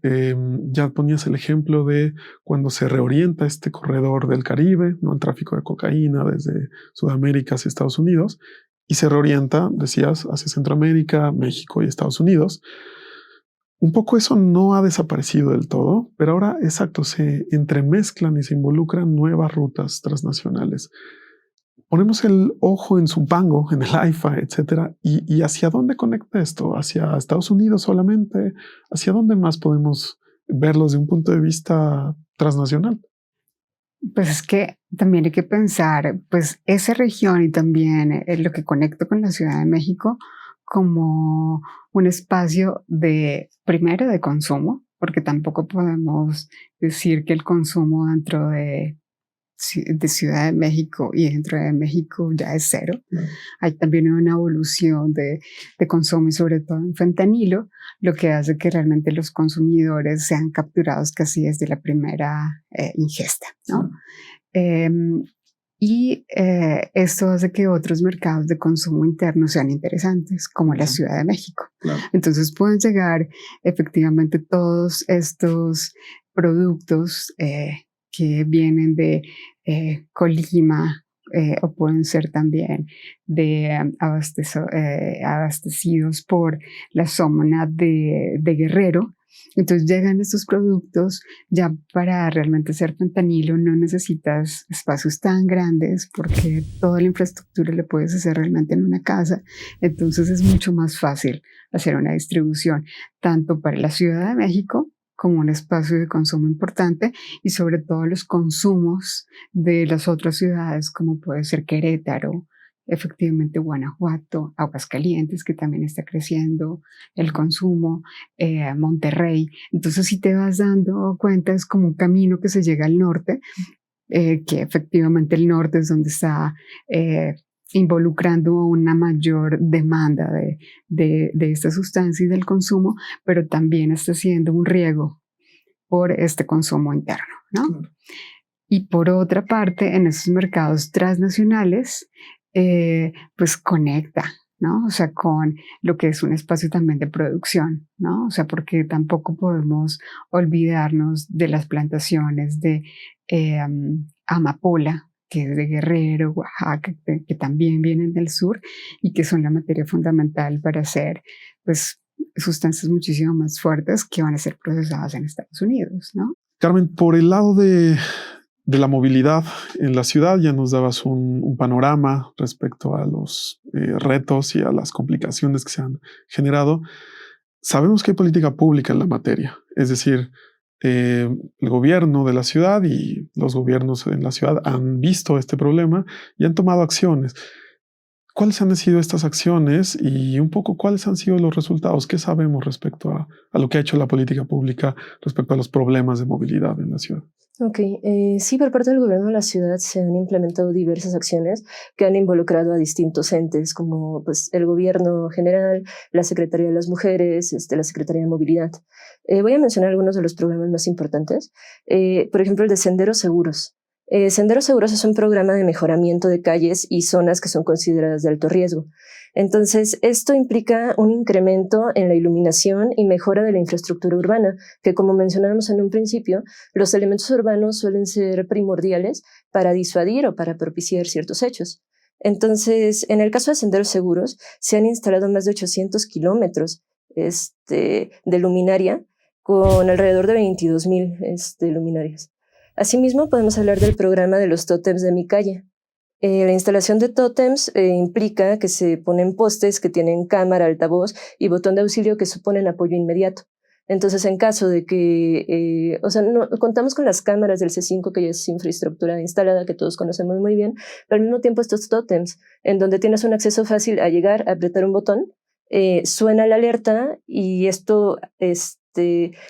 Ya ponías el ejemplo de cuando se reorienta este corredor del Caribe, ¿no? El tráfico de cocaína desde Sudamérica hacia Estados Unidos, y se reorienta, decías, hacia Centroamérica, México y Estados Unidos. Un poco eso no ha desaparecido del todo, pero ahora, exacto, se entremezclan y se involucran nuevas rutas transnacionales. Ponemos el ojo en Zumpango, en el AIFA, etcétera, y ¿hacia dónde conecta esto? ¿Hacia Estados Unidos solamente? ¿Hacia dónde más podemos verlo desde un punto de vista transnacional? Pues es que también hay que pensar, pues esa región y también lo que conecta con la Ciudad de México como un espacio primero de consumo, porque tampoco podemos decir que el consumo dentro de de Ciudad de México y dentro de México ya es cero. Hay también una evolución de consumo y sobre todo en fentanilo, lo que hace que realmente los consumidores sean capturados casi desde la primera ingesta, ¿no? Esto hace que otros mercados de consumo interno sean interesantes, como la Ciudad de México. Claro. Entonces pueden llegar efectivamente todos estos productos que vienen de Colima o pueden ser también abastecidos por la zona de Guerrero. Entonces llegan estos productos ya para realmente hacer fentanilo no necesitas espacios tan grandes porque toda la infraestructura la puedes hacer realmente en una casa. Entonces es mucho más fácil hacer una distribución tanto para la Ciudad de México como un espacio de consumo importante y sobre todo los consumos de las otras ciudades como puede ser Querétaro, efectivamente Guanajuato, Aguascalientes, que también está creciendo el consumo, Monterrey. Entonces, si te vas dando cuenta, es como un camino que se llega al norte, que efectivamente el norte es donde está involucrando una mayor demanda de esta sustancia y del consumo, pero también está haciendo un riego por este consumo interno, ¿no? Claro. Y por otra parte, en esos mercados transnacionales, pues conecta, ¿no? O sea, con lo que es un espacio también de producción, ¿no? O sea, porque tampoco podemos olvidarnos de las plantaciones de amapola, que es de Guerrero, Oaxaca, que también vienen del sur y que son la materia fundamental para hacer, pues, sustancias muchísimo más fuertes que van a ser procesadas en Estados Unidos, ¿no? Carmen, por el lado de la movilidad en la ciudad, ya nos dabas un panorama respecto a los retos y a las complicaciones que se han generado. Sabemos que hay política pública en la materia, es decir, el gobierno de la ciudad y los gobiernos en la ciudad han visto este problema y han tomado acciones. ¿Cuáles han sido estas acciones y un poco cuáles han sido los resultados? ¿Qué sabemos respecto a lo que ha hecho la política pública respecto a los problemas de movilidad en la ciudad? Ok, sí, por parte del gobierno de la ciudad se han implementado diversas acciones que han involucrado a distintos entes, como pues, el gobierno general, la Secretaría de las Mujeres, la Secretaría de Movilidad. Voy a mencionar algunos de los programas más importantes. Por ejemplo, el de Senderos Seguros. Senderos Seguros es un programa de mejoramiento de calles y zonas que son consideradas de alto riesgo. Entonces, esto implica un incremento en la iluminación y mejora de la infraestructura urbana, que como mencionábamos en un principio, los elementos urbanos suelen ser primordiales para disuadir o para propiciar ciertos hechos. Entonces, en el caso de Senderos Seguros, se han instalado más de 800 kilómetros de luminaria con alrededor de 22,000 luminarias. Asimismo, podemos hablar del programa de los tótems de mi calle. La instalación de tótems implica que se ponen postes que tienen cámara, altavoz y botón de auxilio que suponen apoyo inmediato. Entonces, en caso de que, no, contamos con las cámaras del C5, que ya es infraestructura instalada, que todos conocemos muy bien, pero al mismo tiempo estos tótems, en donde tienes un acceso fácil a llegar, a apretar un botón, suena la alerta y esto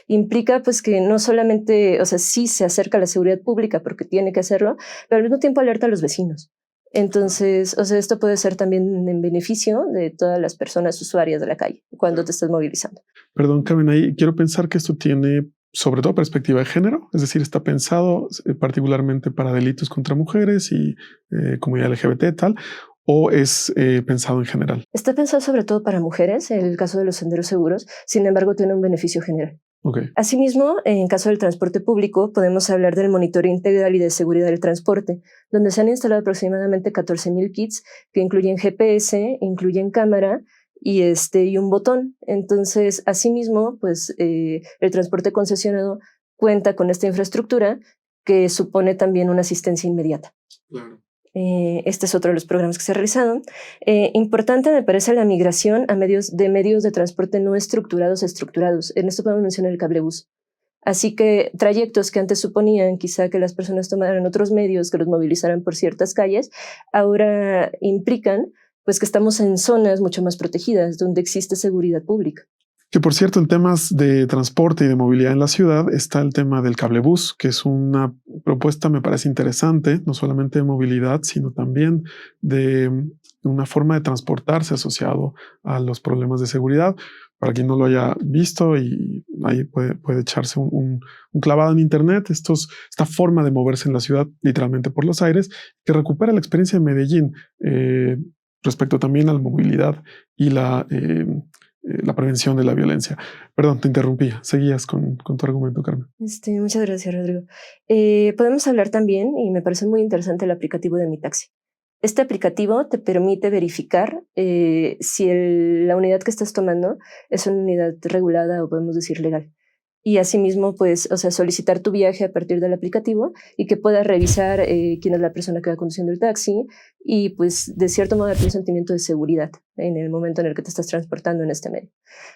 implica pues que no solamente, sí se acerca a la seguridad pública porque tiene que hacerlo, pero al mismo tiempo alerta a los vecinos. Entonces, esto puede ser también en beneficio de todas las personas usuarias de la calle cuando te estás movilizando. Perdón, Carmen, ahí quiero pensar que esto tiene sobre todo perspectiva de género, es decir, está pensado particularmente para delitos contra mujeres y comunidad LGBT tal, ¿o es pensado en general? Está pensado sobre todo para mujeres, en el caso de los senderos seguros, sin embargo tiene un beneficio general. Okay. Asimismo, en caso del transporte público, podemos hablar del monitoreo integral y de seguridad del transporte, donde se han instalado aproximadamente 14,000 kits que incluyen GPS, incluyen cámara y un botón. Entonces, asimismo, pues el transporte concesionado cuenta con esta infraestructura que supone también una asistencia inmediata. Claro. Este es otro de los programas que se ha realizado. Importante me parece la migración a medios de transporte no estructurados a estructurados. En esto podemos mencionar el cablebús. Así que trayectos que antes suponían quizá que las personas tomaran otros medios que los movilizaran por ciertas calles, ahora implican pues que estamos en zonas mucho más protegidas, donde existe seguridad pública. Que por cierto, en temas de transporte y de movilidad en la ciudad está el tema del cablebús, que es una propuesta, me parece interesante, no solamente de movilidad, sino también de una forma de transportarse asociado a los problemas de seguridad. Para quien no lo haya visto, y ahí puede echarse un clavado en internet, esta forma de moverse en la ciudad literalmente por los aires, que recupera la experiencia de Medellín respecto también a la movilidad y la prevención de la violencia. Perdón, te interrumpí. Seguías con tu argumento, Carmen. Muchas gracias, Rodrigo. Podemos hablar también, y me parece muy interesante, el aplicativo de Mi Taxi. Este aplicativo te permite verificar si la unidad que estás tomando es una unidad regulada o podemos decir legal. Y asimismo, pues, solicitar tu viaje a partir del aplicativo y que puedas revisar quién es la persona que va conduciendo el taxi y, pues, de cierto modo, darte un sentimiento de seguridad en el momento en el que te estás transportando en este medio.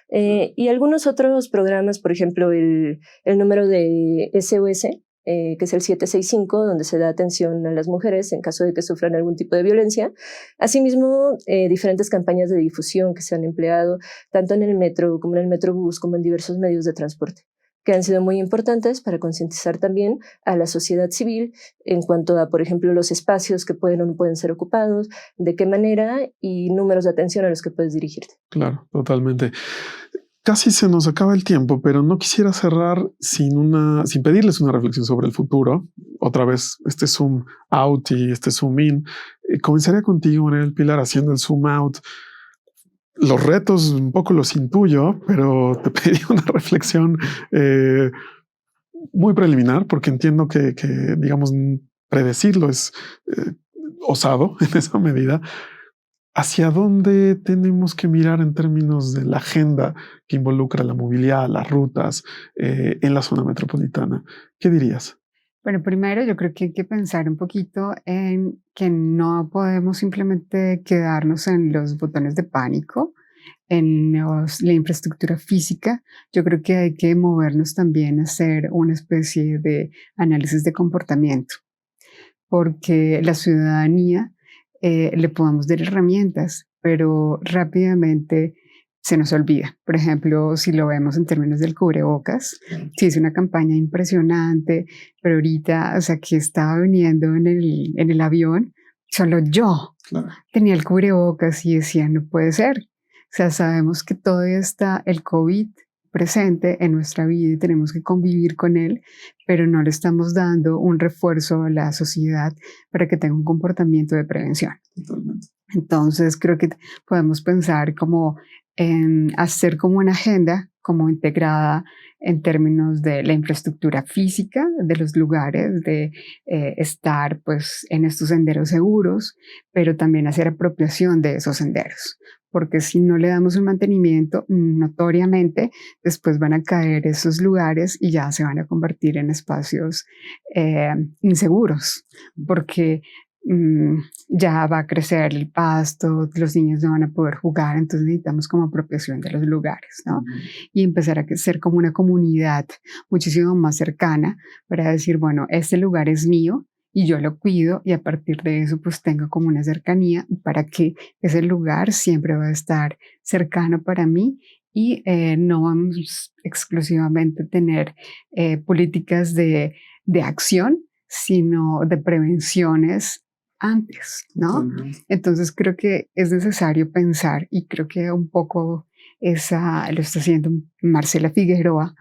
Y algunos otros programas, por ejemplo, el número de SOS, que es el 765, donde se da atención a las mujeres en caso de que sufran algún tipo de violencia. Asimismo, diferentes campañas de difusión que se han empleado tanto en el metro como en el metrobús como en diversos medios de transporte, que han sido muy importantes para concientizar también a la sociedad civil en cuanto a, por ejemplo, los espacios que pueden o no pueden ser ocupados, de qué manera y números de atención a los que puedes dirigirte. Claro, totalmente. Casi se nos acaba el tiempo, pero no quisiera cerrar sin pedirles una reflexión sobre el futuro. Otra vez, este zoom out y este zoom in. Comenzaría contigo, María del Pilar, haciendo el zoom out. Los retos un poco los intuyo, pero te pediría una reflexión muy preliminar, porque entiendo que digamos, predecirlo es osado en esa medida. ¿Hacia dónde tenemos que mirar en términos de la agenda que involucra la movilidad, las rutas en la zona metropolitana? ¿Qué dirías? Bueno, primero yo creo que hay que pensar un poquito en que no podemos simplemente quedarnos en los botones de pánico, en la infraestructura física. Yo creo que hay que movernos también a hacer una especie de análisis de comportamiento, porque la ciudadanía le podemos dar herramientas, pero rápidamente se nos olvida. Por ejemplo, si lo vemos en términos del cubrebocas, sí es una campaña impresionante, pero ahorita, que estaba viniendo en el avión, solo yo tenía el cubrebocas y decía, no puede ser. Sabemos que todavía está el COVID presente en nuestra vida y tenemos que convivir con él, pero no le estamos dando un refuerzo a la sociedad para que tenga un comportamiento de prevención. Totalmente. Entonces creo que podemos pensar como en hacer como una agenda como integrada en términos de la infraestructura física de los lugares, de estar pues en estos senderos seguros, pero también hacer apropiación de esos senderos. Porque si no le damos un mantenimiento, notoriamente después van a caer esos lugares y ya se van a convertir en espacios inseguros, porque ya va a crecer el pasto, los niños no van a poder jugar, entonces necesitamos como apropiación de los lugares, ¿no? Y empezar a ser como una comunidad muchísimo más cercana para decir, bueno, este lugar es mío, y yo lo cuido y a partir de eso pues tengo como una cercanía para que ese lugar siempre va a estar cercano para mí y no vamos exclusivamente a tener políticas de acción, sino de prevenciones antes, ¿no? Entonces creo que es necesario pensar y creo que un poco lo está haciendo Marcela Figueroa,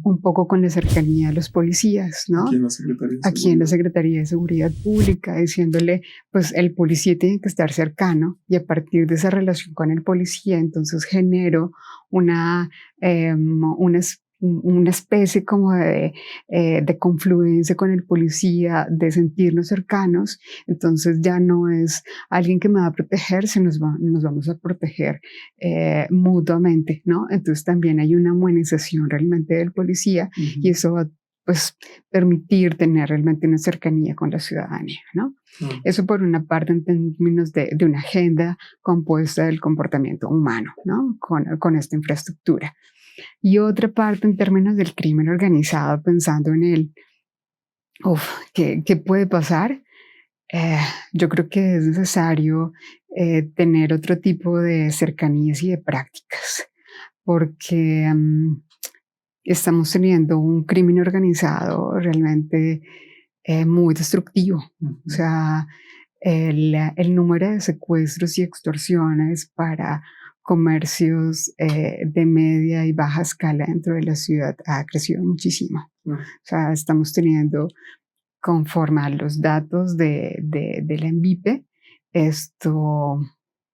un poco con la cercanía de los policías, ¿no? Aquí en la Secretaría de Seguridad Pública, diciéndole, pues el policía tiene que estar cercano y a partir de esa relación con el policía, entonces genero una especie como de confluencia con el policía, de sentirnos cercanos, entonces ya no es alguien que me va a proteger, nos vamos a proteger mutuamente, ¿no? Entonces también hay una humanización realmente del policía y eso va pues permitir tener realmente una cercanía con la ciudadanía, ¿no? Eso por una parte en términos de una agenda compuesta del comportamiento humano, ¿no? Con esta infraestructura. Y otra parte en términos del crimen organizado, pensando en él, ¿qué puede pasar? Yo creo que es necesario tener otro tipo de cercanías y de prácticas porque estamos teniendo un crimen organizado realmente muy destructivo. O sea, el número de secuestros y extorsiones para comercios de media y baja escala dentro de la ciudad ha crecido muchísimo. O sea, estamos teniendo, conforme a los datos de la ENVIPE, esto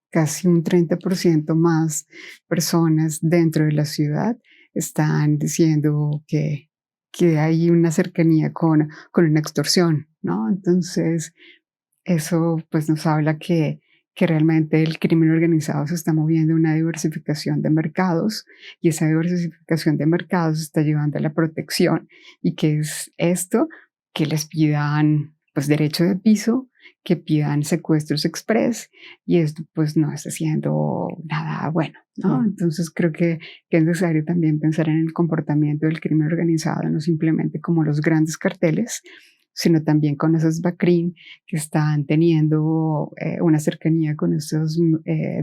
casi un 30% más personas dentro de la ciudad están diciendo que hay una cercanía con una extorsión, ¿no? Entonces, eso pues nos habla que realmente el crimen organizado se está moviendo a una diversificación de mercados y esa diversificación de mercados está llevando a la protección y que es esto que les pidan pues derecho de piso, que pidan secuestros express y esto pues no está haciendo nada bueno, ¿no? Entonces creo que es necesario también pensar en el comportamiento del crimen organizado, no simplemente como los grandes carteles, sino también con esos BACRIM que están teniendo una cercanía con estos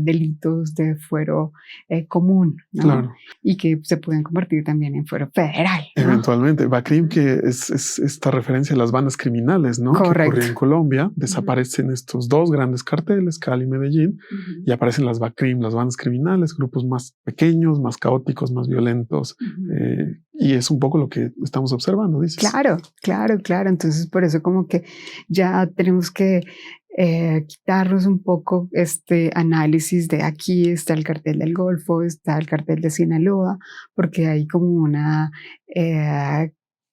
delitos de fuero común, ¿no? Claro. Y que se pueden convertir también en fuero federal, ¿no? Eventualmente. BACRIM, que es esta referencia a las bandas criminales, ¿no? Correcto. Que ocurrió en Colombia. Desaparecen estos dos grandes carteles, Cali y Medellín, y aparecen las BACRIM, las bandas criminales, grupos más pequeños, más caóticos, más violentos. Y es un poco lo que estamos observando, dices. Claro. Entonces, por eso como que ya tenemos que quitarnos un poco este análisis de aquí está el cartel del Golfo, está el cartel de Sinaloa, porque hay como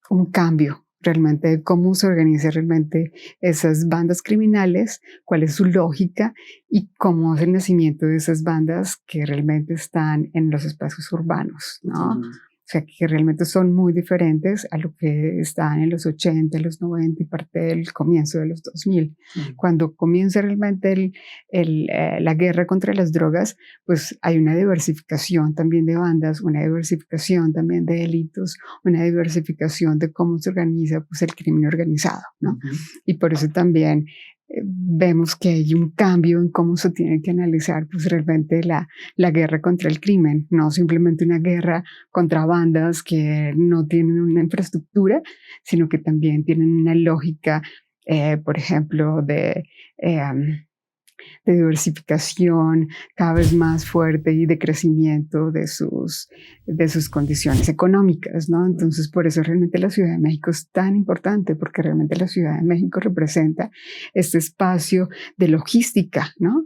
un cambio realmente de cómo se organizan realmente esas bandas criminales, cuál es su lógica y cómo es el nacimiento de esas bandas que realmente están en los espacios urbanos, ¿no? O sea, que realmente son muy diferentes a lo que estaban en los 80, los 90 y parte del comienzo de los 2000. Cuando comienza realmente la guerra contra las drogas, pues hay una diversificación también de bandas, una diversificación también de delitos, una diversificación de cómo se organiza pues, el crimen organizado, ¿no? Y por eso también vemos que hay un cambio en cómo se tiene que analizar pues realmente la guerra contra el crimen, no simplemente una guerra contra bandas que no tienen una infraestructura, sino que también tienen una lógica, por ejemplo, de diversificación cada vez más fuerte y de crecimiento de sus condiciones económicas, ¿no? Entonces, por eso realmente la Ciudad de México es tan importante, porque realmente la Ciudad de México representa este espacio de logística, ¿no?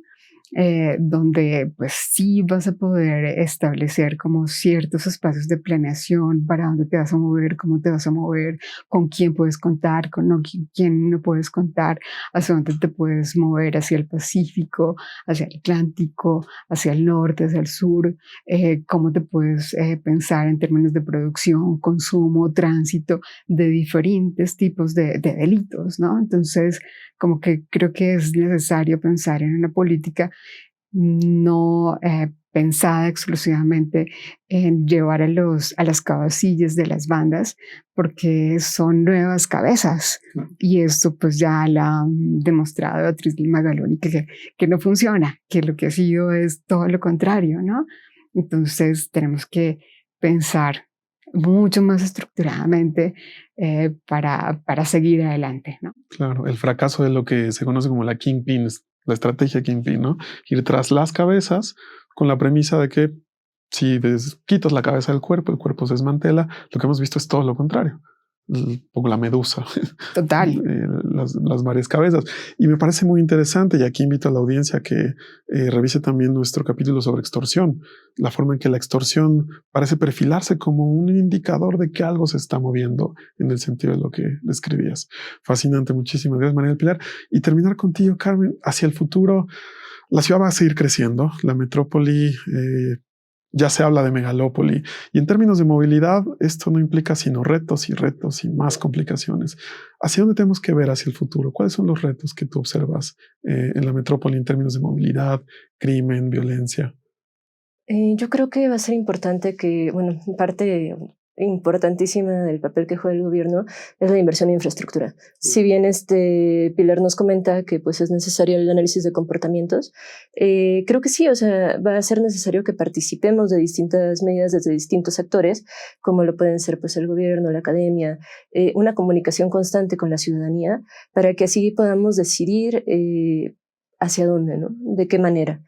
Donde pues sí vas a poder establecer como ciertos espacios de planeación para dónde te vas a mover, cómo te vas a mover, con quién puedes contar, con quién no puedes contar, hacia dónde te puedes mover, hacia el Pacífico, hacia el Atlántico, hacia el norte, hacia el sur, cómo te puedes pensar en términos de producción, consumo, tránsito de diferentes tipos de delitos, ¿no? Entonces, como que creo que es necesario pensar en una política no pensada exclusivamente en llevar a las cabecillas de las bandas, porque son nuevas cabezas. Y esto pues ya la han demostrado Beatriz Magaloni que no funciona, que lo que ha sido es todo lo contrario, ¿no? Entonces tenemos que pensar mucho más estructuradamente para seguir adelante, ¿no? Claro, el fracaso de lo que se conoce como la Kingpin, la estrategia Kingpin, ¿no? Ir tras las cabezas con la premisa de que si quitas la cabeza del cuerpo, el cuerpo se desmantela. Lo que hemos visto es todo lo contrario. Un poco la medusa. Total. las varias cabezas. Y me parece muy interesante, y aquí invito a la audiencia a que revise también nuestro capítulo sobre extorsión, la forma en que la extorsión parece perfilarse como un indicador de que algo se está moviendo en el sentido de lo que describías. Fascinante, muchísimas gracias, María del Pilar. Y terminar contigo, Carmen, hacia el futuro, la ciudad va a seguir creciendo, la metrópoli ya se habla de megalópoli, y en términos de movilidad esto no implica sino retos y más complicaciones. ¿Hacia dónde tenemos que ver hacia el futuro? ¿Cuáles son los retos que tú observas en la metrópoli en términos de movilidad, crimen, violencia? Yo creo que va a ser importante que, bueno, en parte importantísima del papel que juega el gobierno es la inversión en infraestructura. Si bien Pilar nos comenta que pues es necesario el análisis de comportamientos, creo que sí, o sea, va a ser necesario que participemos de distintas medidas desde distintos actores, como lo pueden ser pues el gobierno, la academia, una comunicación constante con la ciudadanía, para que así podamos decidir hacia dónde, ¿no? De qué manera.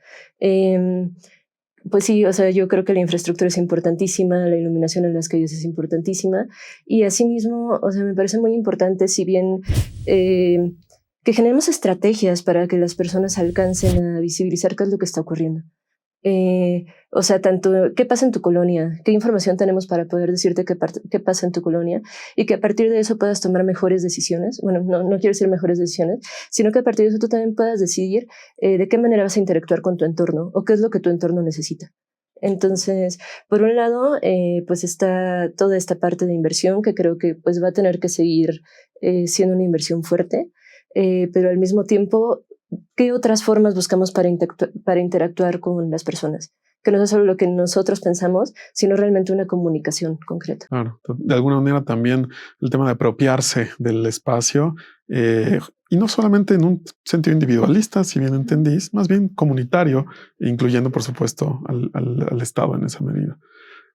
Pues sí, o sea, yo creo que la infraestructura es importantísima, la iluminación en las calles es importantísima, y asimismo, o sea, me parece muy importante, si bien que generemos estrategias para que las personas alcancen a visibilizar qué es lo que está ocurriendo. O sea, tanto qué pasa en tu colonia, qué información tenemos para poder decirte qué pasa en tu colonia, y que a partir de eso puedas tomar mejores decisiones. Bueno, no quiero decir mejores decisiones, sino que a partir de eso tú también puedas decidir de qué manera vas a interactuar con tu entorno o qué es lo que tu entorno necesita. Entonces, por un lado, pues está toda esta parte de inversión que creo que pues va a tener que seguir siendo una inversión fuerte, pero al mismo tiempo, ¿qué otras formas buscamos para interactuar con las personas? Que no es solo lo que nosotros pensamos, sino realmente una comunicación concreta. Claro, de alguna manera también el tema de apropiarse del espacio, y no solamente en un sentido individualista, si bien entendís, más bien comunitario, incluyendo por supuesto al Estado en esa medida.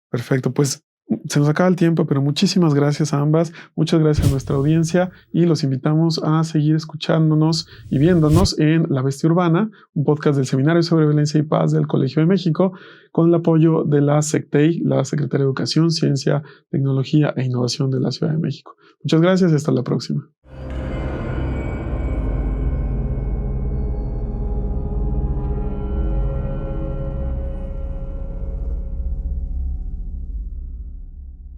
Perfecto, pues se nos acaba el tiempo, pero muchísimas gracias a ambas, muchas gracias a nuestra audiencia, y los invitamos a seguir escuchándonos y viéndonos en La Bestia Urbana, un podcast del Seminario sobre Violencia y Paz del Colegio de México, con el apoyo de la SECTEI, la Secretaría de Educación, Ciencia, Tecnología e Innovación de la Ciudad de México. Muchas gracias y hasta la próxima.